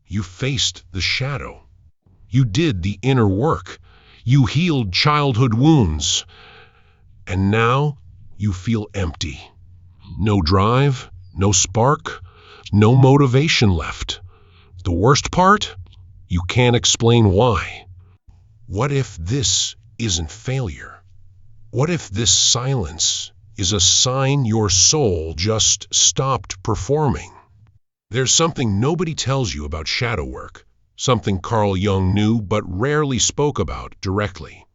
You faced the shadow. You did the inner work. You healed childhood wounds. And now you feel empty. No drive, no spark, no motivation left. The worst part? You can't explain why. What if this isn't failure? What if this silence is a sign your soul just stopped performing? There's something nobody tells you about shadow work, something Carl Jung knew but rarely spoke about directly.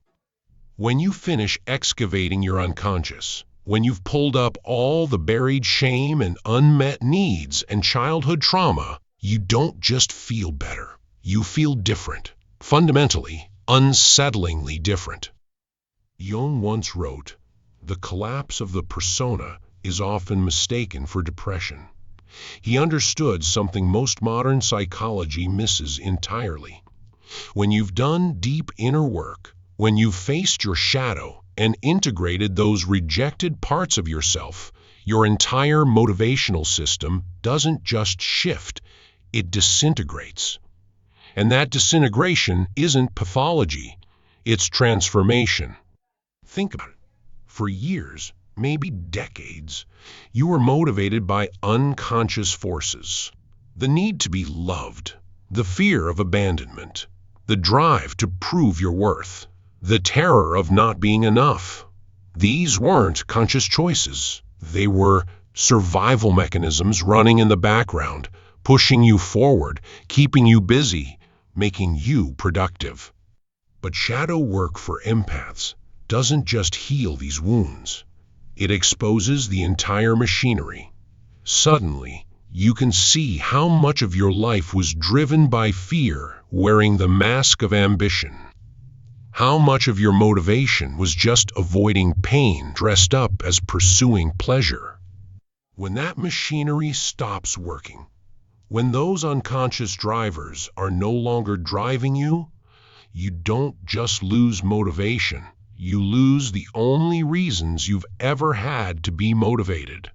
When you finish excavating your unconscious, when you've pulled up all the buried shame and unmet needs and childhood trauma, you don't just feel better. You feel different, fundamentally, unsettlingly different. Jung once wrote, "The collapse of the persona is often mistaken for depression." He understood something most modern psychology misses entirely. When you've done deep inner work, when you've faced your shadow and integrated those rejected parts of yourself, your entire motivational system doesn't just shift, it disintegrates. And that disintegration isn't pathology, it's transformation. Think about it. For years, maybe decades, you were motivated by unconscious forces. The need to be loved, the fear of abandonment, the drive to prove your worth, the terror of not being enough. These weren't conscious choices. They were survival mechanisms running in the background, pushing you forward, keeping you busy, making you productive. But shadow work for empaths doesn't just heal these wounds. It exposes the entire machinery. Suddenly, you can see how much of your life was driven by fear wearing the mask of ambition. How much of your motivation was just avoiding pain dressed up as pursuing pleasure. When that machinery stops working, when those unconscious drivers are no longer driving you, you don't just lose motivation. You lose the only reasons you've ever had to be motivated.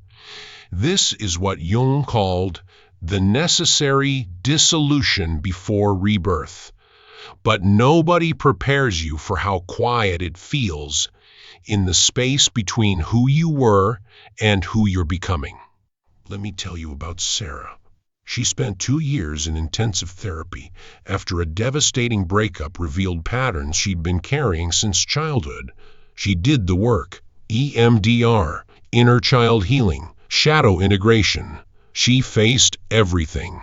This is what Jung called the necessary dissolution before rebirth. But nobody prepares you for how quiet it feels in the space between who you were and who you're becoming. Let me tell you about Sarah. She spent 2 years in intensive therapy after a devastating breakup revealed patterns she'd been carrying since childhood. She did the work, EMDR, inner child healing, shadow integration. She faced everything.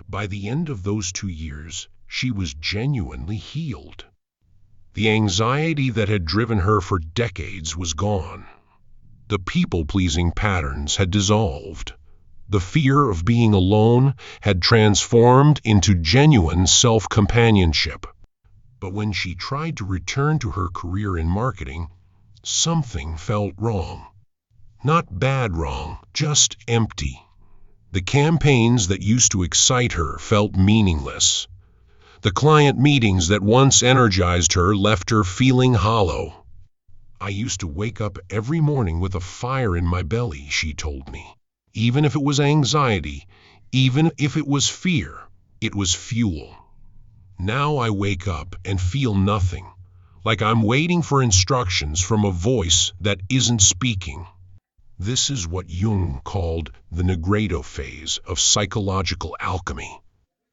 By the end of those 2 years, she was genuinely healed. The anxiety that had driven her for decades was gone. The people-pleasing patterns had dissolved. The fear of being alone had transformed into genuine self-companionship. But when she tried to return to her career in marketing, something felt wrong. Not bad wrong, just empty. The campaigns that used to excite her felt meaningless. The client meetings that once energized her left her feeling hollow. "I used to wake up every morning with a fire in my belly," she told me. Even if it was anxiety, even if it was fear, it was fuel. Now I wake up and feel nothing, like I'm waiting for instructions from a voice that isn't speaking. This is what Jung called the nigredo phase of psychological alchemy.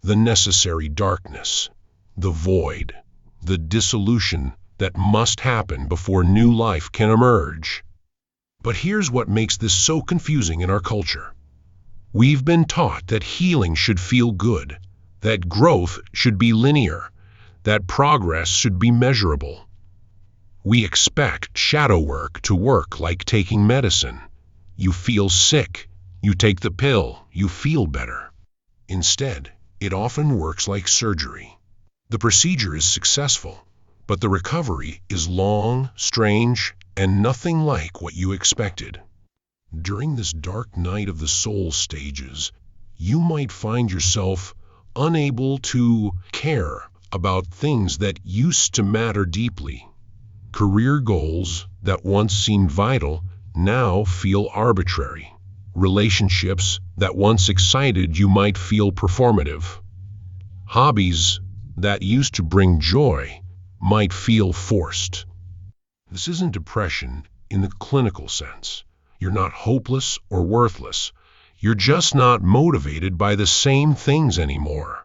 The necessary darkness, the void, the dissolution that must happen before new life can emerge. But here's what makes this so confusing in our culture. We've been taught that healing should feel good, that growth should be linear, that progress should be measurable. We expect shadow work to work like taking medicine. You feel sick, you take the pill, you feel better. Instead, it often works like surgery. The procedure is successful, but the recovery is long, strange, and nothing like what you expected. During this dark night of the soul stages, you might find yourself unable to care about things that used to matter deeply. Career goals that once seemed vital now feel arbitrary. Relationships that once excited you might feel performative. Hobbies that used to bring joy might feel forced. This isn't depression in the clinical sense. You're not hopeless or worthless. You're just not motivated by the same things anymore.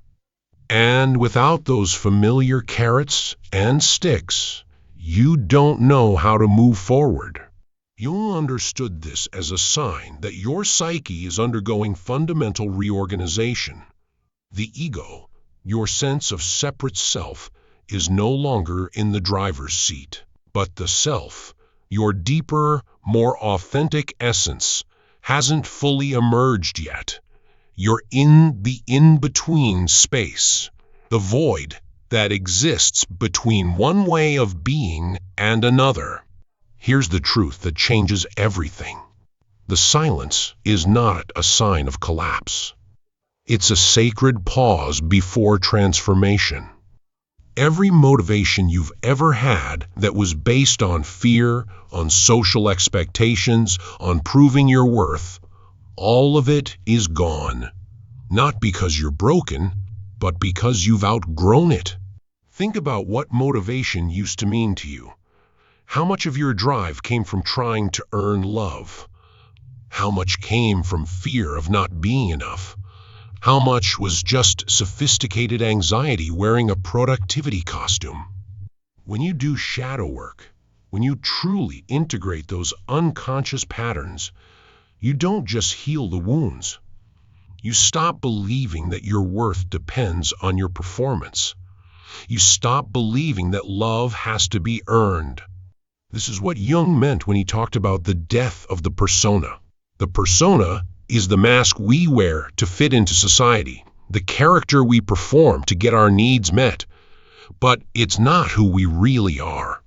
And without those familiar carrots and sticks, you don't know how to move forward. Jung understood this as a sign that your psyche is undergoing fundamental reorganization. The ego, your sense of separate self, is no longer in the driver's seat, but the self, your deeper, more authentic essence, hasn't fully emerged yet. You're in the in-between space, the void that exists between one way of being and another. Here's the truth that changes everything. The silence is not a sign of collapse. It's a sacred pause before transformation. Every motivation you've ever had that was based on fear, on social expectations, on proving your worth, all of it is gone. Not because you're broken, but because you've outgrown it. Think about what motivation used to mean to you. How much of your drive came from trying to earn love? How much came from fear of not being enough? How much was just sophisticated anxiety wearing a productivity costume? When you do shadow work, when you truly integrate those unconscious patterns, you don't just heal the wounds. You stop believing that your worth depends on your performance. You stop believing that love has to be earned. This is what Jung meant when he talked about the death of the persona. The persona is the mask we wear to fit into society, the character we perform to get our needs met. But it's not who we really are.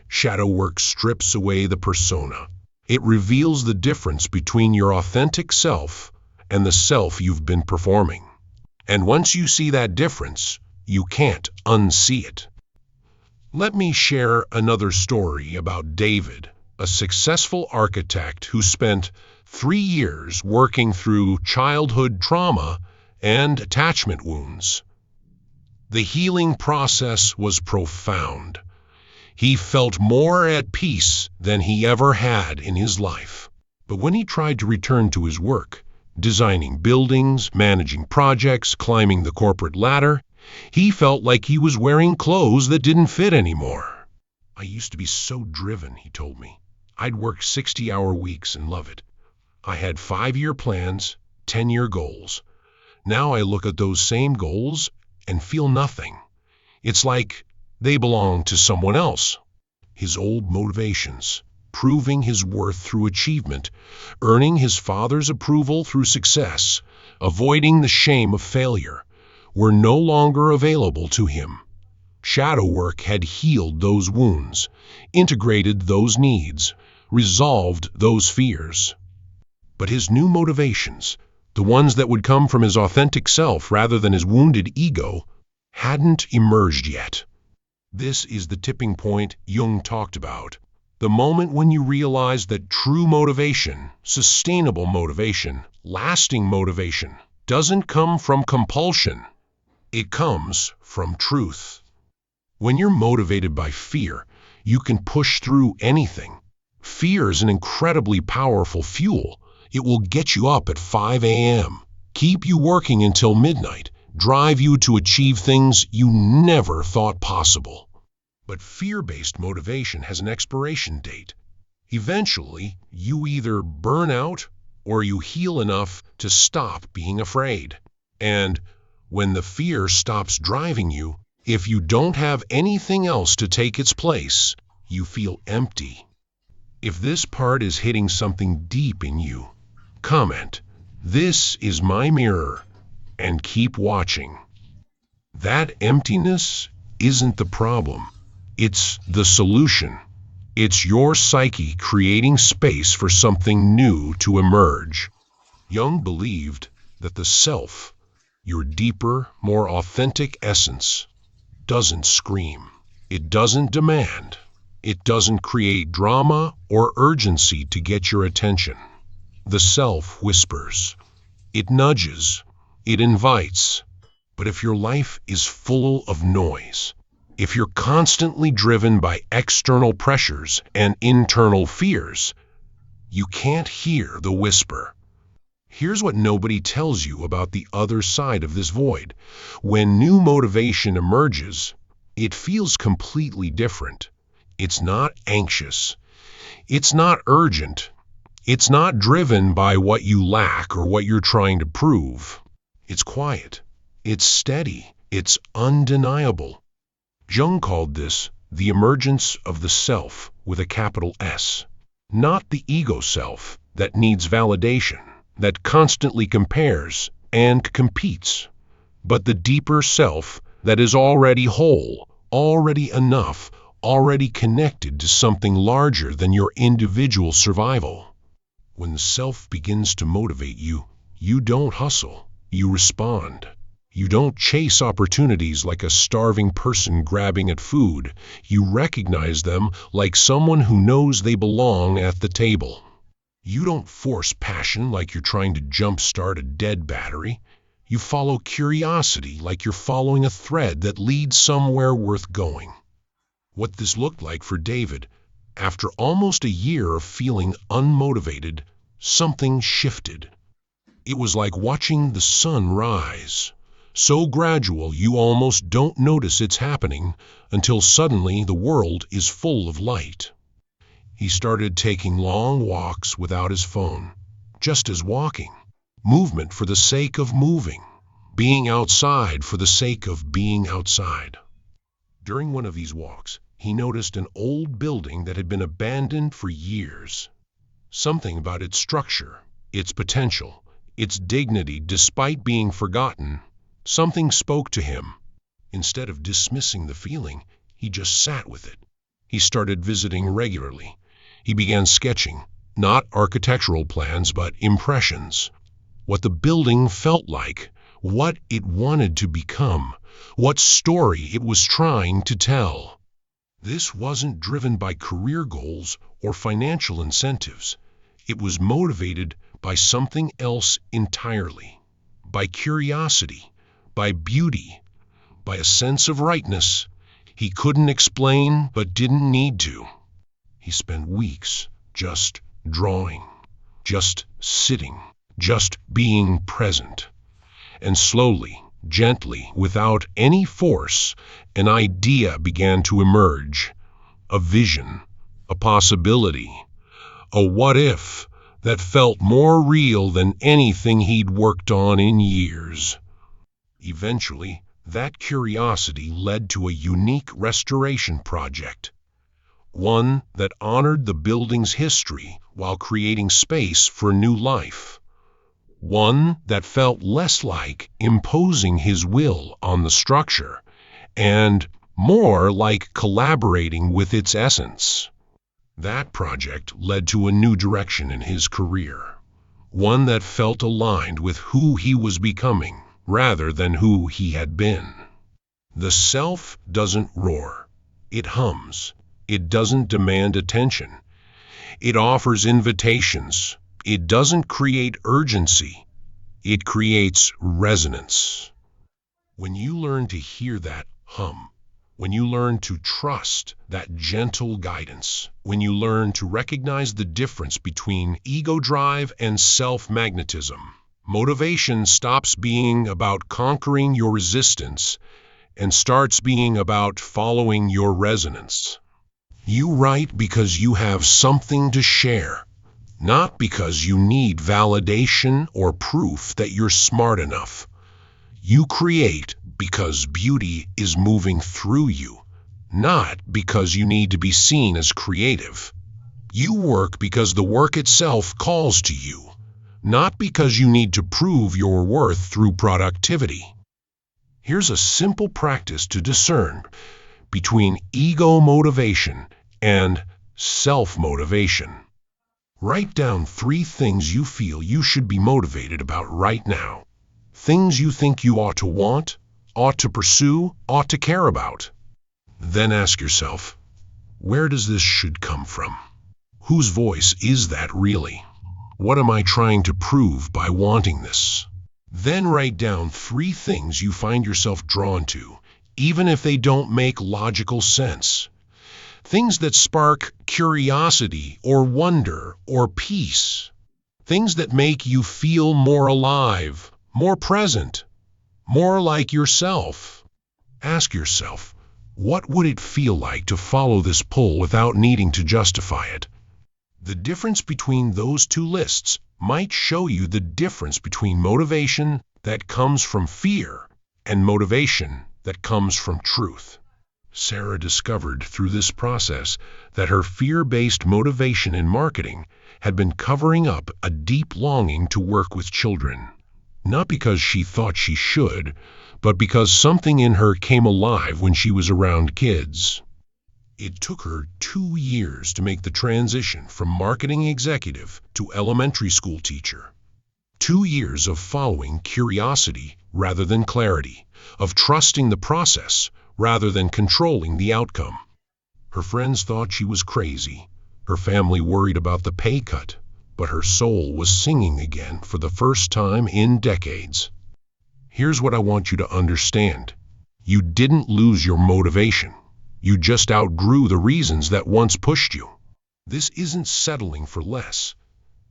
Shadow work strips away the persona. It reveals the difference between your authentic self and the self you've been performing. And once you see that difference, you can't unsee it. Let me share another story about David, a successful architect who spent 3 years working through childhood trauma and attachment wounds. The healing process was profound. He felt more at peace than he ever had in his life. But when he tried to return to his work, designing buildings, managing projects, climbing the corporate ladder, he felt like he was wearing clothes that didn't fit anymore. I used to be so driven, he told me. I'd work 60-hour weeks and love it. I had 5-year plans, 10-year goals. Now I look at those same goals and feel nothing. It's like they belong to someone else. His old motivations, proving his worth through achievement, earning his father's approval through success, avoiding the shame of failure, were no longer available to him. Shadow work had healed those wounds, integrated those needs, resolved those fears. But his new motivations, the ones that would come from his authentic self rather than his wounded ego, hadn't emerged yet. This is the tipping point Jung talked about. The moment when you realize that true motivation, sustainable motivation, lasting motivation, doesn't come from compulsion. It comes from truth. When you're motivated by fear, you can push through anything. Fear is an incredibly powerful fuel. It will get you up at 5 a.m., keep you working until midnight, drive you to achieve things you never thought possible. But fear-based motivation has an expiration date. Eventually, you either burn out or you heal enough to stop being afraid. And when the fear stops driving you, if you don't have anything else to take its place, you feel empty. If this part is hitting something deep in you, comment, "This is my mirror," and keep watching. That emptiness isn't the problem. It's the solution. It's your psyche creating space for something new to emerge. Jung believed that the self, your deeper, more authentic essence, doesn't scream. It doesn't demand. It doesn't create drama or urgency to get your attention. The self whispers. It nudges. It invites. But if your life is full of noise, if you're constantly driven by external pressures and internal fears, you can't hear the whisper. Here's what nobody tells you about the other side of this void. When new motivation emerges, it feels completely different. It's not anxious. It's not urgent. It's not driven by what you lack or what you're trying to prove. It's quiet. It's steady. It's undeniable. Jung called this the emergence of the self with a capital S. Not the ego self that needs validation, that constantly compares and competes, but the deeper self that is already whole, already enough, already connected to something larger than your individual survival. When the self begins to motivate you, you don't hustle, you respond. You don't chase opportunities like a starving person grabbing at food. You recognize them like someone who knows they belong at the table. You don't force passion like you're trying to jumpstart a dead battery. You follow curiosity like you're following a thread that leads somewhere worth going. What this looked like for David, after almost a year of feeling unmotivated, something shifted. It was like watching the sun rise. So gradual you almost don't notice it's happening until suddenly the world is full of light. He started taking long walks without his phone, just as walking. Movement for the sake of moving. Being outside for the sake of being outside. During one of these walks, he noticed an old building that had been abandoned for years. Something about its structure, its potential, its dignity despite being forgotten, something spoke to him. Instead of dismissing the feeling, he just sat with it. He started visiting regularly. He began sketching, not architectural plans, but impressions. What the building felt like, what it wanted to become, what story it was trying to tell. This wasn't driven by career goals or financial incentives. It was motivated by something else entirely, by curiosity, by beauty, by a sense of rightness he couldn't explain but didn't need to. He spent weeks just drawing, just sitting, just being present. And slowly, gently, without any force, an idea began to emerge. A vision, a possibility, a what if that felt more real than anything he'd worked on in years. Eventually, that curiosity led to a unique restoration project, one that honored the building's history while creating space for new life, one that felt less like imposing his will on the structure and more like collaborating with its essence. That project led to a new direction in his career, one that felt aligned with who he was becoming rather than who he had been. The self doesn't roar. It hums. It doesn't demand attention. It offers invitations. It doesn't create urgency. It creates resonance. When you learn to hear that hum, when you learn to trust that gentle guidance, when you learn to recognize the difference between ego drive and self-magnetism, motivation stops being about conquering your resistance and starts being about following your resonance. You write because you have something to share, not because you need validation or proof that you're smart enough. You create because beauty is moving through you, not because you need to be seen as creative. You work because the work itself calls to you, not because you need to prove your worth through productivity. Here's a simple practice to discern between ego motivation and self-motivation. Write down 3 things you feel you should be motivated about right now. Things you think you ought to want, ought to pursue, ought to care about. Then ask yourself, where does this should come from? Whose voice is that really? What am I trying to prove by wanting this? Then write down 3 things you find yourself drawn to, even if they don't make logical sense. Things that spark curiosity or wonder or peace. Things that make you feel more alive, more present, more like yourself. Ask yourself, what would it feel like to follow this pull without needing to justify it? The difference between those 2 lists might show you the difference between motivation that comes from fear and motivation that comes from truth. Sarah discovered through this process that her fear-based motivation in marketing had been covering up a deep longing to work with children. Not because she thought she should, but because something in her came alive when she was around kids. It took her 2 years to make the transition from marketing executive to elementary school teacher. 2 years of following curiosity rather than clarity, of trusting the process rather than controlling the outcome. Her friends thought she was crazy. Her family worried about the pay cut, but her soul was singing again for the first time in decades. Here's what I want you to understand. You didn't lose your motivation. You just outgrew the reasons that once pushed you. This isn't settling for less.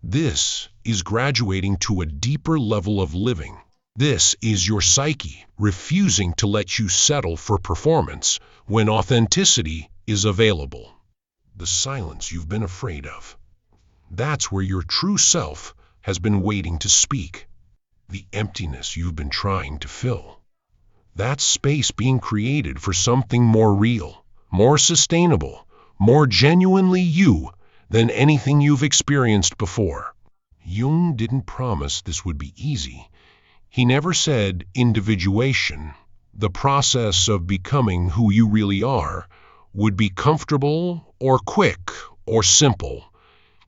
This is graduating to a deeper level of living. This is your psyche refusing to let you settle for performance when authenticity is available. The silence you've been afraid of. That's where your true self has been waiting to speak. The emptiness you've been trying to fill. That space being created for something more real, more sustainable, more genuinely you than anything you've experienced before. Jung didn't promise this would be easy. He never said individuation, the process of becoming who you really are, would be comfortable or quick or simple.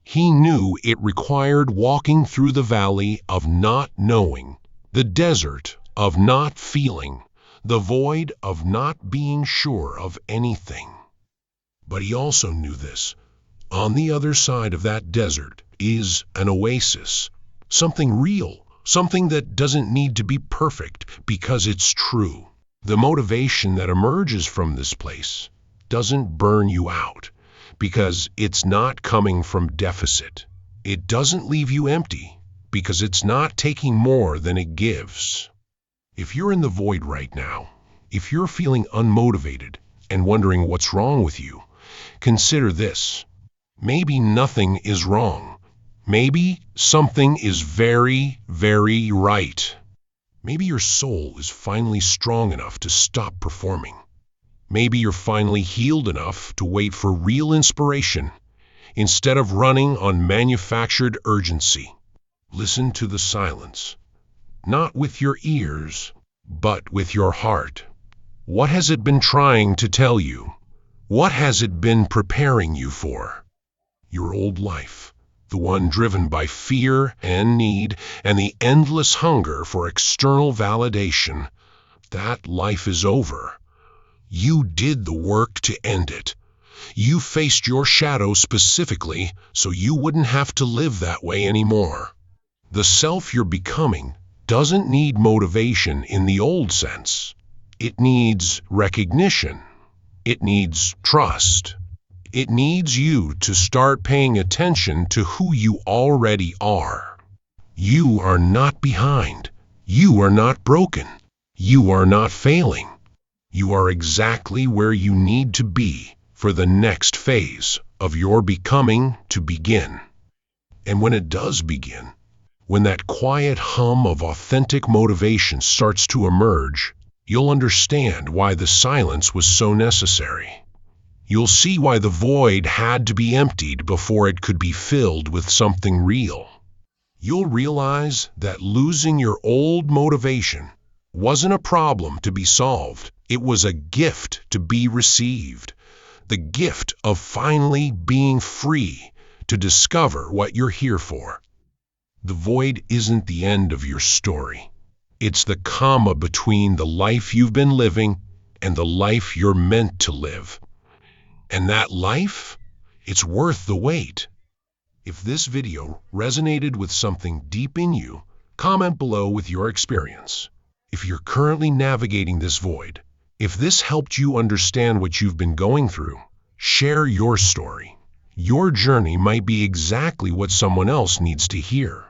He knew it required walking through the valley of not knowing, the desert of not feeling, the void of not being sure of anything. But he also knew this. On the other side of that desert is an oasis, something real, something that doesn't need to be perfect because it's true. The motivation that emerges from this place doesn't burn you out because it's not coming from deficit. It doesn't leave you empty because it's not taking more than it gives. If you're in the void right now, if you're feeling unmotivated and wondering what's wrong with you, consider this. Maybe nothing is wrong. Maybe something is very, very right. Maybe your soul is finally strong enough to stop performing. Maybe you're finally healed enough to wait for real inspiration instead of running on manufactured urgency. Listen to the silence, not with your ears, but with your heart. What has it been trying to tell you? What has it been preparing you for? Your old life, the one driven by fear and need and the endless hunger for external validation, that life is over. You did the work to end it. You faced your shadow specifically so you wouldn't have to live that way anymore. The self you're becoming doesn't need motivation in the old sense. It needs recognition. It needs trust. It needs you to start paying attention to who you already are. You are not behind. You are not broken. You are not failing. You are exactly where you need to be for the next phase of your becoming to begin. And when it does begin, when that quiet hum of authentic motivation starts to emerge, you'll understand why the silence was so necessary. You'll see why the void had to be emptied before it could be filled with something real. You'll realize that losing your old motivation wasn't a problem to be solved. It was a gift to be received. The gift of finally being free to discover what you're here for. The void isn't the end of your story. It's the comma between the life you've been living and the life you're meant to live. And that life, it's worth the wait. If this video resonated with something deep in you, Comment below with your experience. If you're currently navigating this void, if this helped you understand what you've been going through, share your story. Your journey might be exactly what someone else needs to hear.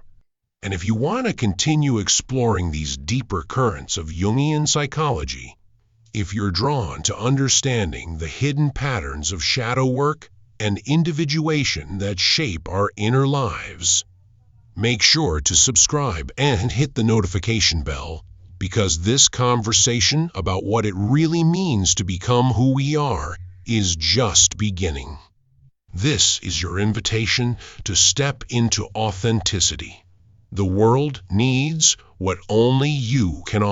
And if you want to continue exploring these deeper currents of Jungian psychology, if you're drawn to understanding the hidden patterns of shadow work and individuation that shape our inner lives, make sure to subscribe and hit the notification bell, because this conversation about what it really means to become who we are is just beginning. This is your invitation to step into authenticity. The world needs what only you can offer.